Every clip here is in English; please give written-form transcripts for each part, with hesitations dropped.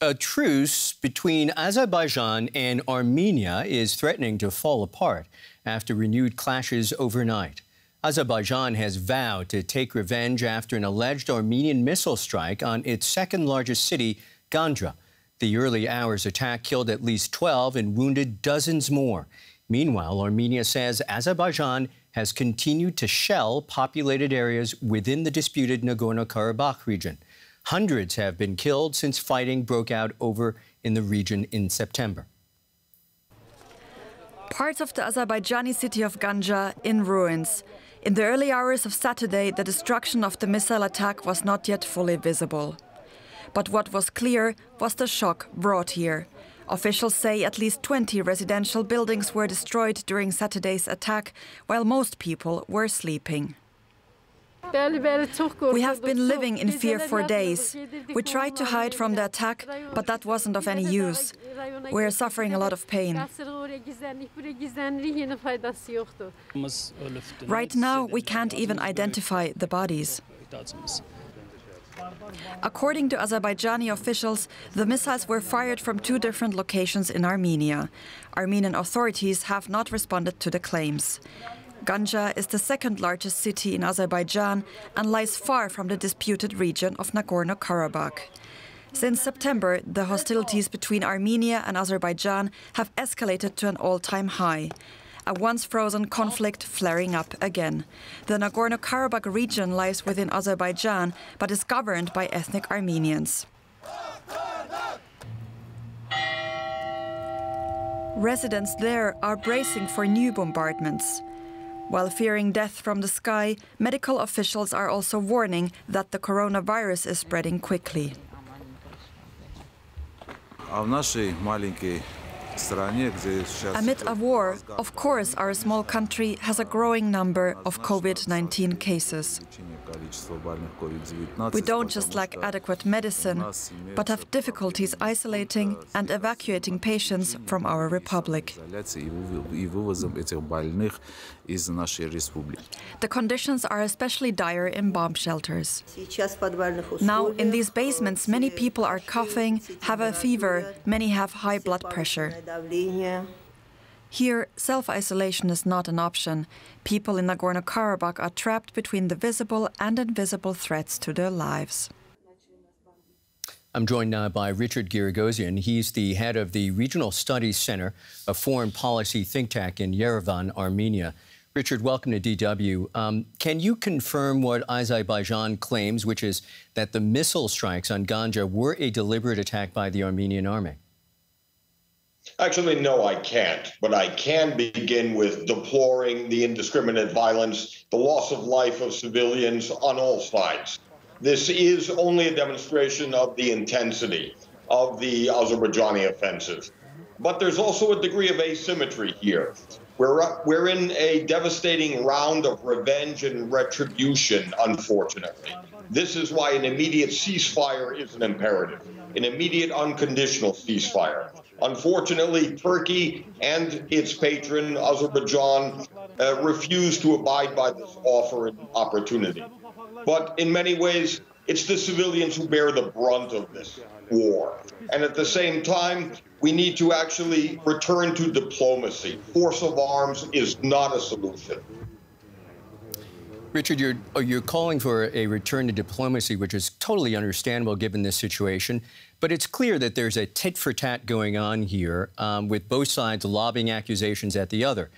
A truce between Azerbaijan and Armenia is threatening to fall apart after renewed clashes overnight. Azerbaijan has vowed to take revenge after an alleged Armenian missile strike on its second-largest city, Ganja. The early hours attack killed at least 12 and wounded dozens more. Meanwhile, Armenia says Azerbaijan has continued to shell populated areas within the disputed Nagorno Karabakh region. Hundreds have been killed since fighting broke out over in the region in September. Parts of the Azerbaijani city of Ganja in ruins. In the early hours of Saturday, the destruction of the missile attack was not yet fully visible. But what was clear was the shock brought here. Officials say at least 20 residential buildings were destroyed during Saturday's attack, while most people were sleeping. We have been living in fear for days. We tried to hide from the attack, but that wasn't of any use. We are suffering a lot of pain. Right now, we can't even identify the bodies. According to Azerbaijani officials, the missiles were fired from two different locations in Armenia. Armenian authorities have not responded to the claims. Ganja is the second-largest city in Azerbaijan and lies far from the disputed region of Nagorno Karabakh. Since September, the hostilities between Armenia and Azerbaijan have escalated to an all-time high. A once-frozen conflict flaring up again. The Nagorno-Karabakh region lies within Azerbaijan, but is governed by ethnic Armenians. Residents there are bracing for new bombardments. While fearing death from the sky, medical officials are also warning that the coronavirus is spreading quickly. Amid a war, of course, our small country has a growing number of COVID-19 cases. We don't just lack adequate medicine, but have difficulties isolating and evacuating patients from our republic. The conditions are especially dire in bomb shelters. Now, in these basements, many people are coughing, have a fever, many have high blood pressure. Here, self-isolation is not an option. People in Nagorno-Karabakh are trapped between the visible and invisible threats to their lives. I'm joined now by Richard Giragosian. He's the head of the Regional Studies Center, a foreign policy think tank in Yerevan, Armenia. Richard, welcome to DW. Can you confirm what Azerbaijan claims, which is that the missile strikes on Ganja were a deliberate attack by the Armenian army? Actually, no, I can't. But I can begin with deploring the indiscriminate violence, the loss of life of civilians on all sides. This is only a demonstration of the intensity of the Azerbaijani offensive. But there's also a degree of asymmetry here. We're in a devastating round of revenge and retribution, unfortunately. This is why an immediate ceasefire is an imperative, an immediate unconditional ceasefire. Unfortunately, Turkey and its patron, Azerbaijan, refuse to abide by this offer and opportunity. But in many ways, it's the civilians who bear the brunt of this war. And at the same time, we need to actually return to diplomacy. Force of arms is not a solution. Richard, you're calling for a return to diplomacy, which is totally understandable given this situation. But it's clear that there's a tit-for-tat going on here, with both sides lobbing accusations at the other.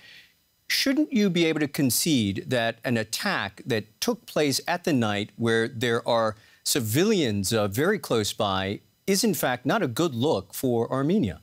Shouldn't you be able to concede that an attack that took place at the night where there are civilians very close by is, in fact, not a good look for Armenia?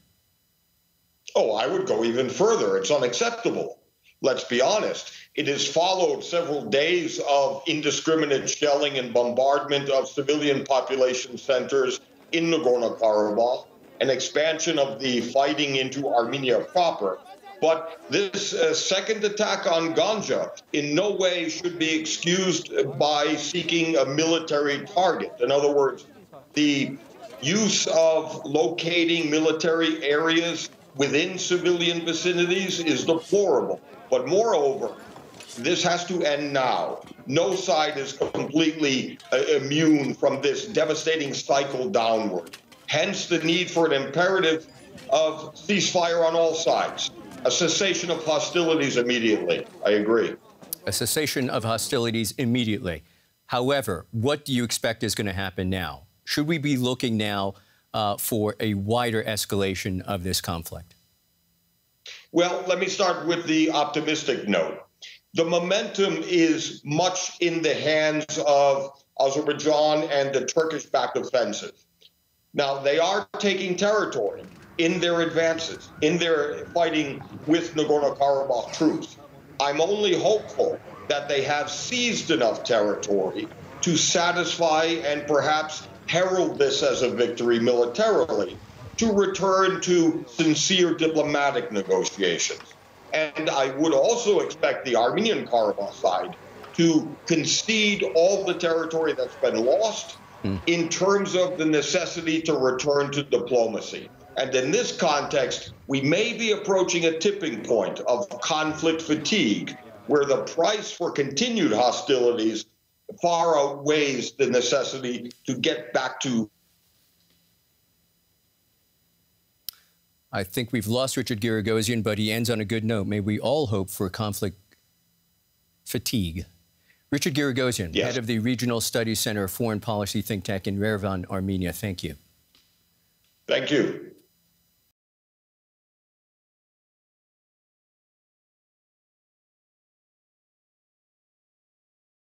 Oh, I would go even further. It's unacceptable. Let's be honest. It has followed several days of indiscriminate shelling and bombardment of civilian population centers in Nagorno-Karabakh, an expansion of the fighting into Armenia proper. But this second attack on Ganja in no way should be excused by seeking a military target. In other words, the use of locating military areas within civilian vicinities is deplorable. But moreover, this has to end now. No side is completely immune from this devastating cycle downward. hence the need for an imperative of ceasefire on all sides, a cessation of hostilities immediately. I agree. A cessation of hostilities immediately. However, what do you expect is going to happen now? Should we be looking now for a wider escalation of this conflict? Well, let me start with the optimistic note. The momentum is much in the hands of Azerbaijan and the Turkish-backed offensive. Now, they are taking territory in their advances, in their fighting with Nagorno Karabakh troops. I'm only hopeful that they have seized enough territory to satisfy and perhaps herald this as a victory militarily, to return to sincere diplomatic negotiations. And I would also expect the Armenian Karabakh side to concede all the territory that's been lost in terms of the necessity to return to diplomacy. And in this context, we may be approaching a tipping point of conflict fatigue, where the price for continued hostilities far outweighs the necessity to get back to. I think we've lost Richard Giragosian, but he ends on a good note. May we all hope for conflict fatigue. Richard Giragosian, Yes. head of the Regional Studies Center of Foreign Policy think tank in Yerevan, Armenia. Thank you. Thank you.